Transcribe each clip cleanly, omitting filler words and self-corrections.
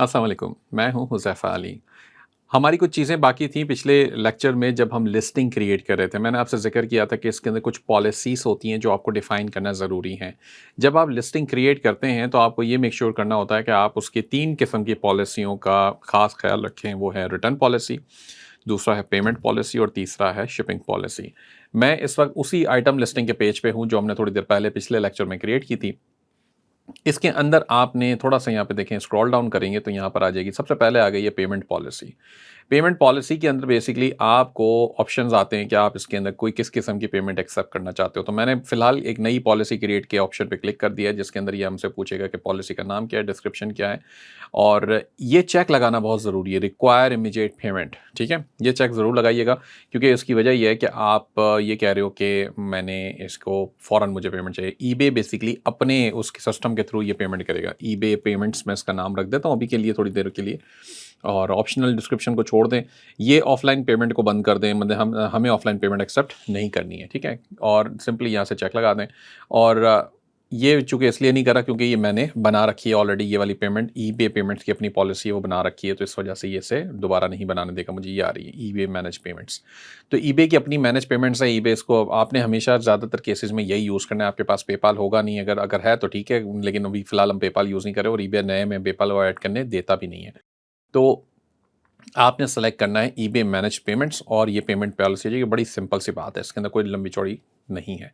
अस्सलाम वालेकुम, मैं हूँ हुज़ैफ़ा अली। हमारी कुछ चीज़ें बाकी थीं पिछले लेक्चर में जब हम लिस्टिंग क्रिएट कर रहे थे। मैंने आपसे ज़िक्र किया था कि इसके अंदर कुछ पॉलिसीज़ होती हैं जो आपको डिफ़ाइन करना ज़रूरी हैं। जब आप लिस्टिंग क्रिएट करते हैं तो आपको ये मेक श्योर करना होता है कि आप उसकी 3 किस्म की पॉलिसियों का ख़ास ख़्याल रखें। वो है रिटर्न पॉलिसी, दूसरा है पेमेंट पॉलिसी और तीसरा है शिपिंग पॉलिसी। मैं इस वक़्त उसी आइटम लिस्टिंग के पेज पे हूँ जो हमने थोड़ी देर पहले पिछले लेक्चर में क्रिएट की थी। इसके अंदर आपने थोड़ा-सा यहाँ पे देखें स्क्रॉल डाउन करेंगे तो यहाँ पर आ जाएगी। सबसे पहले आ गई है पेमेंट पॉलिसी। पेमेंट पॉलिसी के अंदर बेसिकली आपको ऑप्शंस आते हैं कि आप इसके अंदर कोई किस किस्म की पेमेंट एक्सेप्ट करना चाहते हो। तो मैंने फ़िलहाल एक नई पॉलिसी क्रिएट के ऑप्शन पे क्लिक कर दिया है जिसके अंदर ये हमसे पूछेगा कि पॉलिसी का नाम क्या है, डिस्क्रिप्शन क्या है और ये चेक लगाना बहुत ज़रूरी है, रिक्वायर इमीडिएट पेमेंट, ठीक है? ये चेक ज़रूर लगाइएगा क्योंकि इसकी वजह ये है कि आप ये कह रहे हो कि मैंने इसको फ़ौरन मुझे पेमेंट चाहिए। ईबे बेसिकली अपने उसके सिस्टम के थ्रू ये पेमेंट करेगा। ईबे पेमेंट्स मैं इसका नाम रख देता हूँ अभी के लिए थोड़ी देर के लिए और ऑप्शनल डिस्क्रिप्शन को छोड़ दें। ये ऑफ़लाइन पेमेंट को बंद कर दें मतलब हमें ऑफ़लाइन पेमेंट एक्सेप्ट नहीं करनी है, ठीक है? और सिंपली यहाँ से चेक लगा दें और ये चूँकि इसलिए नहीं करा क्योंकि ये मैंने बना रखी है ऑलरेडी ये वाली पेमेंट ईबे पेमेंट्स की अपनी पॉलिसी है वो बना रखी है तो इस वजह से ये इसे दोबारा नहीं बनाने देगा मुझे ये आ रही है ईबे मैनेज पेमेंट्स। तो ईबे की अपनी मैनेज पेमेंट्स है ईबे इसको आपने हमेशा ज़्यादातर केसेज़ में यही यूज़ करना है आपके पास पेपाल होगा नहीं अगर अगर है तो ठीक है लेकिन अभी फ़िलहाल हम पेपाल यूज़ नहीं कर रहे और ईबे नए में पेपाल वो ऐड करने देता भी नहीं है। तो आपने सेलेक्ट करना है ईबे मैनेज पेमेंट्स और ये पेमेंट पॉलिसी है, ये बड़ी सिंपल सी बात है, इसके अंदर कोई लंबी चौड़ी नहीं है।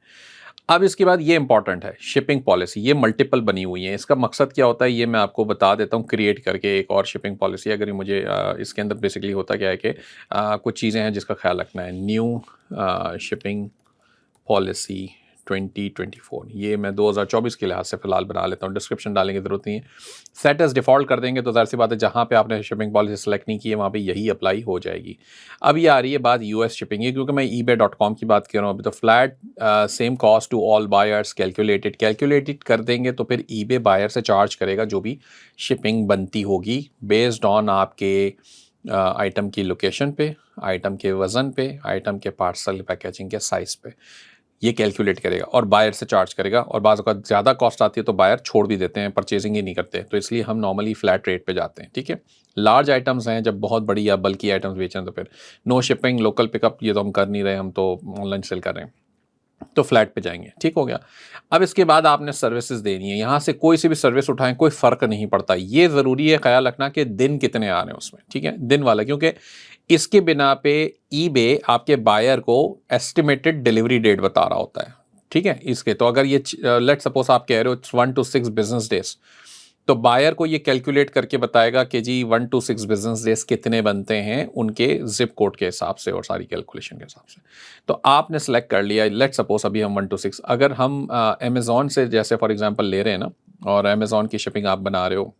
अब इसके बाद ये इंपॉर्टेंट है, शिपिंग पॉलिसी, ये मल्टीपल बनी हुई है। इसका मकसद क्या होता है, ये मैं आपको बता देता हूँ क्रिएट करके एक और शिपिंग पॉलिसी अगर ये मुझे इसके अंदर बेसिकली होता क्या है कि कुछ चीज़ें हैं जिसका ख्याल रखना है। न्यू शिपिंग पॉलिसी 2024 ये मैं 2024 के लिहाज से फ़िलहाल बना लेता हूँ, डिस्क्रिप्शन डालने की ज़रूरत नहीं है। सेट एज़ डिफ़ॉल्ट कर देंगे तो ज़ाहिर-सी बात है जहाँ पे आपने शिपिंग पॉलिसी सेलेक्ट नहीं की है वहाँ पे यही अप्लाई हो जाएगी। अब ये आ रही है बात यूएस शिपिंग की क्योंकि मैं ईबे.कॉम की बात कर रहा हूँ अभी तो flat same cost to all buyers calculated कर देंगे तो फिर ईबे बायर से चार्ज करेगा जो भी शिपिंग बनती होगी बेस्ड ऑन आपके आइटम की लोकेशन पे, आइटम के वज़न पे, आइटम के पार्सल पैकेजिंग के साइज़ पे। ये कैलकुलेट करेगा और बायर से चार्ज करेगा और बाज़ औक़ात ज़्यादा कॉस्ट आती है तो बायर छोड़ भी देते हैं, परचेज़िंग ही नहीं करते। तो इसलिए हम नॉर्मली फ्लैट रेट पे जाते हैं, ठीक है? लार्ज आइटम्स हैं जब बहुत बड़ी या बल्की आइटम्स बेच रहे हैं तो फिर नो शिपिंग, लोकल पिकअप ये तो हम कर नहीं रहे, हम तो ऑनलाइन सेल कर रहे हैं। तो फ्लैट पे जाएँगे, ठीक हो गया। अब इसके बाद आपने सर्विसेज़ देनी है, यहाँ से कोई सी भी सर्विस उठाएँ, कोई फ़र्क नहीं पड़ता। ये ज़रूरी है ख़्याल रखना कि दिन कितने आ रहे हैं उसमें, ठीक है? दिन वाला क्योंकि इसके बिना पे ईबे आपके बायर को एस्टिमेटेड डिलीवरी डेट बता रहा होता है, ठीक है? इसके तो अगर ये लेट्स सपोज़ आप कह रहे हो 1 टू 6 बिज़नेस डेज़ तो बायर को ये कैलकुलेट करके बताएगा कि जी 1 टू 6 बिज़नेस डेज़ कितने बनते हैं उनके ज़िप कोड के हिसाब से और सारी कैलकुलेशन के हिसाब से। तो आपने सेलेक्ट कर लिया लेट्स सपोज़ अभी हम 1 टू 6 अगर हम अमेज़न से जैसे फॉर एग्ज़ाम्पल ले रहे हैं ना और अमेज़न की शिपिंग आप बना रहे हो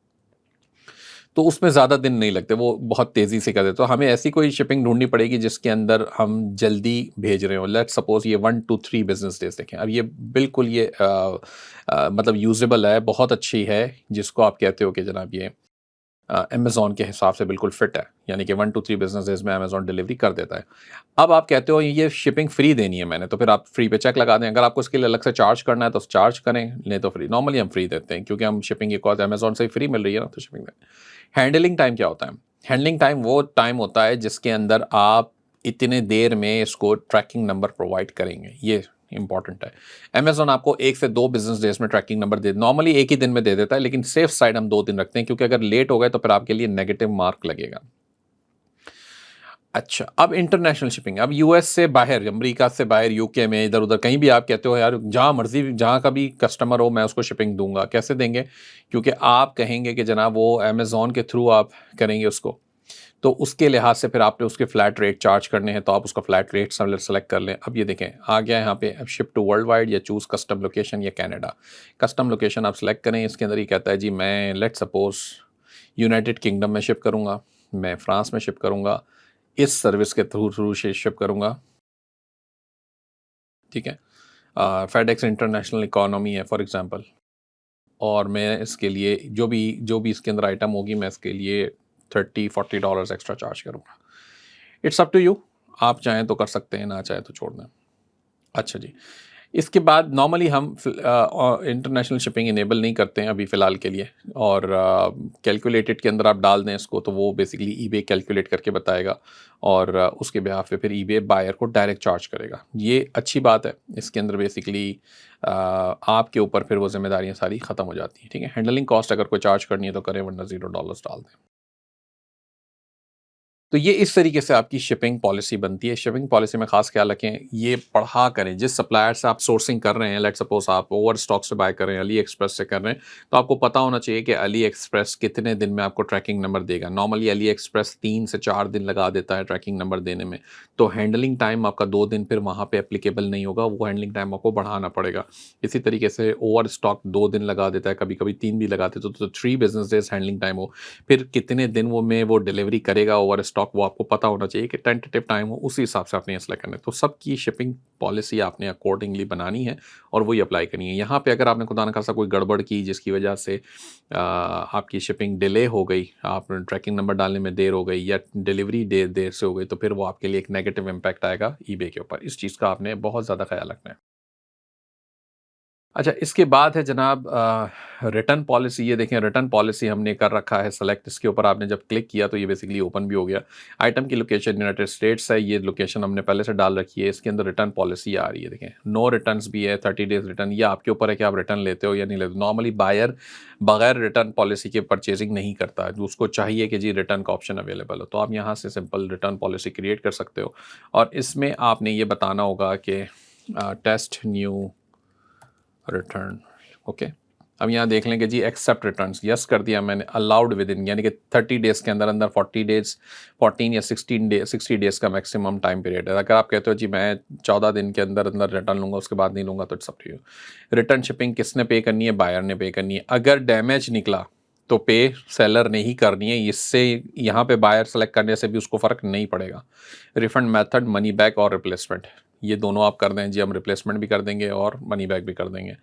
तो उसमें ज़्यादा दिन नहीं लगते, वो बहुत तेज़ी से कर देते। तो हमें ऐसी कोई शिपिंग ढूँढनी पड़ेगी जिसके अंदर हम जल्दी भेज रहे हों। लेट्स सपोज़ ये 1 टू 3 बिज़नेस डेज़ देखें। अब ये बिल्कुल ये मतलब यूज़ेबल है, बहुत अच्छी है, जिसको आप कहते हो कि जनाब ये अमेज़न के हिसाब से बिल्कुल फिट है। यानी कि 1 टू 3 बिज़नेस डेज़ में अमेज़न डिलीवरी कर देता है। अब आप कहते हो ये शिपिंग फ्री देनी है मैंने, तो फिर आप फ्री पे चेक लगा दें। अगर आपको इसके लिए अलग से चार्ज करना है तो चार्ज करें, नहीं तो फ्री। नॉर्मली हम फ्री देते हैं क्योंकि हम शिपिंग की कॉस्ट अमेज़न से ही फ्री मिल रही है ना, तो शिपिंग दें। हैंडलिंग टाइम क्या होता है? हैंडलिंग टाइम वो टाइम होता है जिसके अंदर आप इतने देर में इसको ट्रैकिंग नंबर प्रोवाइड करेंगे, ये इम्पोर्टेंट है। अमेज़न आपको 1 से 2 बिज़नेस डेज़ में ट्रैकिंग नंबर दे नॉर्मली 1 ही दिन में दे देता है, लेकिन सेफ साइड हम 2 दिन रखते हैं क्योंकि अगर लेट हो गए तो फिर आपके लिए नेगेटिव मार्क लगेगा। अच्छा, अब इंटरनेशनल शिपिंग, अब यूएस से बाहर, अमेरिका से बाहर, यूके में इधर-उधर कहीं भी आप कहते हो यार जहाँ मर्ज़ी जहाँ का भी कस्टमर हो मैं उसको शिपिंग दूँगा, कैसे देंगे? क्योंकि आप कहेंगे कि जनाब वो अमेज़न के थ्रू आप करेंगे उसको, तो उसके लिहाज से फिर आपने उसके फ्लैट रेट चार्ज करने हैं, तो आप उसका फ्लैट रेट सेलेक्ट कर लें। अब ये देखें, आ गया यहाँ पे अब शिप टू वर्ल्ड वाइड या चूज़ कस्टम लोकेशन या कनाडा। कस्टम लोकेशन आप सेलेक्ट करें, इसके अंदर ये कहता है जी मैं लेट्स सपोज़ यूनाइटेड किंगडम में शिप करूँगा, मैं फ्रांस में शिप करूँगा, इस सर्विस के थ्रू थ्रू शिप करूँगा, ठीक है? फेडेक्स इंटरनेशनल इकोनॉमी है फॉर एग्ज़ाम्पल और मैं इसके लिए जो भी इसके अंदर आइटम होगी मैं इसके लिए $30-40 एक्स्ट्रा चार्ज करूँगा। इट्स अप टू यू, आप चाहें तो कर सकते हैं, ना चाहें तो छोड़ दें। अच्छा जी, इसके बाद नॉर्मली हम इंटरनेशनल शिपिंग इनेबल नहीं करते हैं अभी फ़िलहाल के लिए, और कैलकुलेटेड के अंदर आप डाल दें इसको तो वो बेसिकली ईबे कैलकुलेट करके बताएगा, और उसके बिहाफ़ पे फिर ईबे बायर को डायरेक्ट चार्ज करेगा। ये अच्छी बात है। इसके अंदर बेसिकली आपके ऊपर फिर वो ज़िम्मेदारियाँ सारी ख़त्म हो जाती हैं, ठीक है? हैंडलिंग कॉस्ट अगर कोई चार्ज करनी है तो करें, वरना $0 डाल दें। तो ये इस तरीके से आपकी शिपिंग पॉलिसी बनती है। शिपिंग पॉलिसी में ख़ास ख़्याल रखें, ये पढ़ा करें। जिस सप्लायर से आप सोर्सिंग कर रहे हैं, लेट्स सपोज़ आप ओवर स्टॉक से बाय कर रहे हैं, अली एक्सप्रेस से कर रहे हैं, तो आपको पता होना चाहिए कि अली एक्सप्रेस कितने दिन में आपको ट्रैकिंग नंबर देगा। नॉर्मली अली एक्सप्रेस 3 से 4 दिन लगा देता है ट्रैकिंग नंबर देने में, तो हैंडलिंग टाइम आपका 2 दिन फिर वहाँ पे एप्लीकेबल नहीं होगा, वो हैंडलिंग टाइम आपको बढ़ाना पड़ेगा। इसी तरीके से ओवर स्टॉक 2 दिन लगा देता है, कभी-कभी 3 भी लगा देता है, तो 3 बिज़नेस डेज़ हैंडलिंग टाइम हो। फिर कितने दिन वो डिलीवरी करेगा ओवर स्टॉक, वो आपको पता होना चाहिए कि टेंटेटिव टाइम हो, उसी हिसाब से आपने ये सेलेक्ट करना है। तो सबकी शिपिंग पॉलिसी आपने अकॉर्डिंगली बनानी है और वही अप्लाई करनी है। यहाँ पे अगर आपने खुदा न खास्ता कोई गड़बड़ की जिसकी वजह से आपकी शिपिंग डिले हो गई, आप ट्रैकिंग नंबर डालने में देर हो गई या डिलीवरी देर से हो गई, तो फिर वो आपके लिए एक नेगेटिव इम्पैक्ट आएगा ईबे के ऊपर। इस चीज़ का आपने बहुत ज़्यादा ख्याल रखना है। अच्छा, इसके बाद है जनाब रिटर्न पॉलिसी। ये देखें, रिटर्न पॉलिसी हमने कर रखा है सेलेक्ट। इसके ऊपर आपने जब क्लिक किया तो ये बेसिकली ओपन भी हो गया। आइटम की लोकेशन यूनाइटेड स्टेट्स है, ये लोकेशन हमने पहले से डाल रखी है। इसके अंदर रिटर्न पॉलिसी आ रही है, देखें नो रिटर्न्स भी है, 30 डेज़ रिटर्न। ये आपके ऊपर है कि आप रिटर्न लेते हो या नहीं लेते। नॉर्मली बायर बगैर रिटर्न पॉलिसी के परचेजिंग नहीं करता है, उसको चाहिए कि जी रिटर्न का ऑप्शन अवेलेबल हो। तो आप यहाँ से सिंपल रिटर्न पॉलिसी क्रिएट कर सकते हो, और इसमें आपने ये बताना होगा कि टेस्ट न्यू रिटर्न, ओके। अब यहाँ देख लें कि जी एक्सेप्ट रिटर्न्स, यस कर दिया मैंने। अलाउड विद इन, यानी कि 30 डेज़ के अंदर अंदर 40 डेज़, 14 या 60 डेज़ का मैक्सिमम टाइम पीरियड है। अगर आप कहते हो जी मैं 14 दिन के अंदर अंदर रिटर्न लूँगा, उसके बाद नहीं लूँगा, तो it's up to you. Return shipping किसने पे करनी है? बायर ने पे करनी है। अगर डैमेज निकला तो पे सेलर ने ही करनी है। इससे यहाँ पे बायर सेलेक्ट करने से भी उसको फ़र्क नहीं पड़ेगा। रिफंड मेथड मनी बैक और रिप्लेसमेंट, ये दोनों आप कर दें जी, हम रिप्लेसमेंट भी कर देंगे और मनी बैक भी कर देंगे,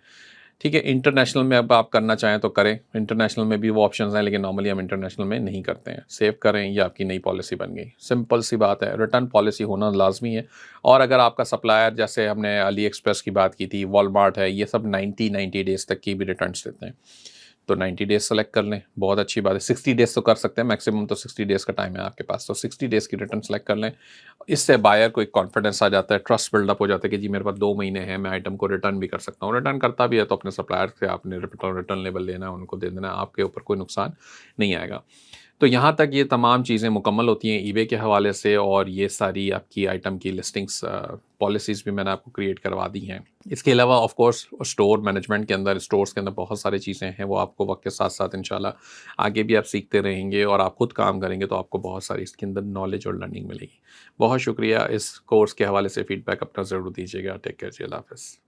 ठीक है। इंटरनेशनल में अब आप करना चाहें तो करें, इंटरनेशनल में भी वो ऑप्शंस हैं, लेकिन नॉर्मली हम इंटरनेशनल में नहीं करते हैं। सेव करें, ये आपकी नई पॉलिसी बन गई। सिंपल सी बात है, रिटर्न पॉलिसी होना लाजमी है। और अगर आपका सप्लायर, जैसे हमने अली एक्सप्रेस की बात की थी, वॉलमार्ट है, ये सब 90 डेज़ तक की भी रिटर्न्स देते हैं। तो 90 डेज़ सेलेक्ट कर लें, बहुत अच्छी बात है। 60 डेज़ तो कर सकते हैं, मैक्सिमम तो 60 डेज़ का टाइम है आपके पास, तो 60 डेज़ की रिटर्न सेलेक्ट कर लें। इससे बायर को एक कॉन्फिडेंस आ जाता है, ट्रस्ट बिल्डअप हो जाता है कि जी मेरे पास 2 महीने हैं, मैं आइटम को रिटर्न भी कर सकता हूँ। रिटर्न करता भी है तो अपने सप्लायर से आपने रिटर्न लेबल लेना है, उनको दे देना है, आपके ऊपर कोई नुकसान नहीं आएगा। तो यहाँ तक ये तमाम चीज़ें मुकम्मल होती हैं ईबे के हवाले से, और ये सारी आपकी आइटम की लिस्टिंग्स पॉलिसीज़ भी मैंने आपको क्रिएट करवा दी हैं। इसके अलावा ऑफ कोर्स स्टोर मैनेजमेंट के अंदर, स्टोर्स के अंदर बहुत सारी चीज़ें हैं, वो आपको वक्त के साथ साथ इंशाल्लाह आगे भी आप सीखते रहेंगे, और आप खुद काम करेंगे तो आपको बहुत सारी इसके अंदर नॉलेज और लर्निंग मिलेगी। बहुत शुक्रिया। इस कोर्स के हवाले से फ़ीडबैक अपना ज़रूर दीजिएगा। टेक केयर जी, अल्लाह हाफ़िज़।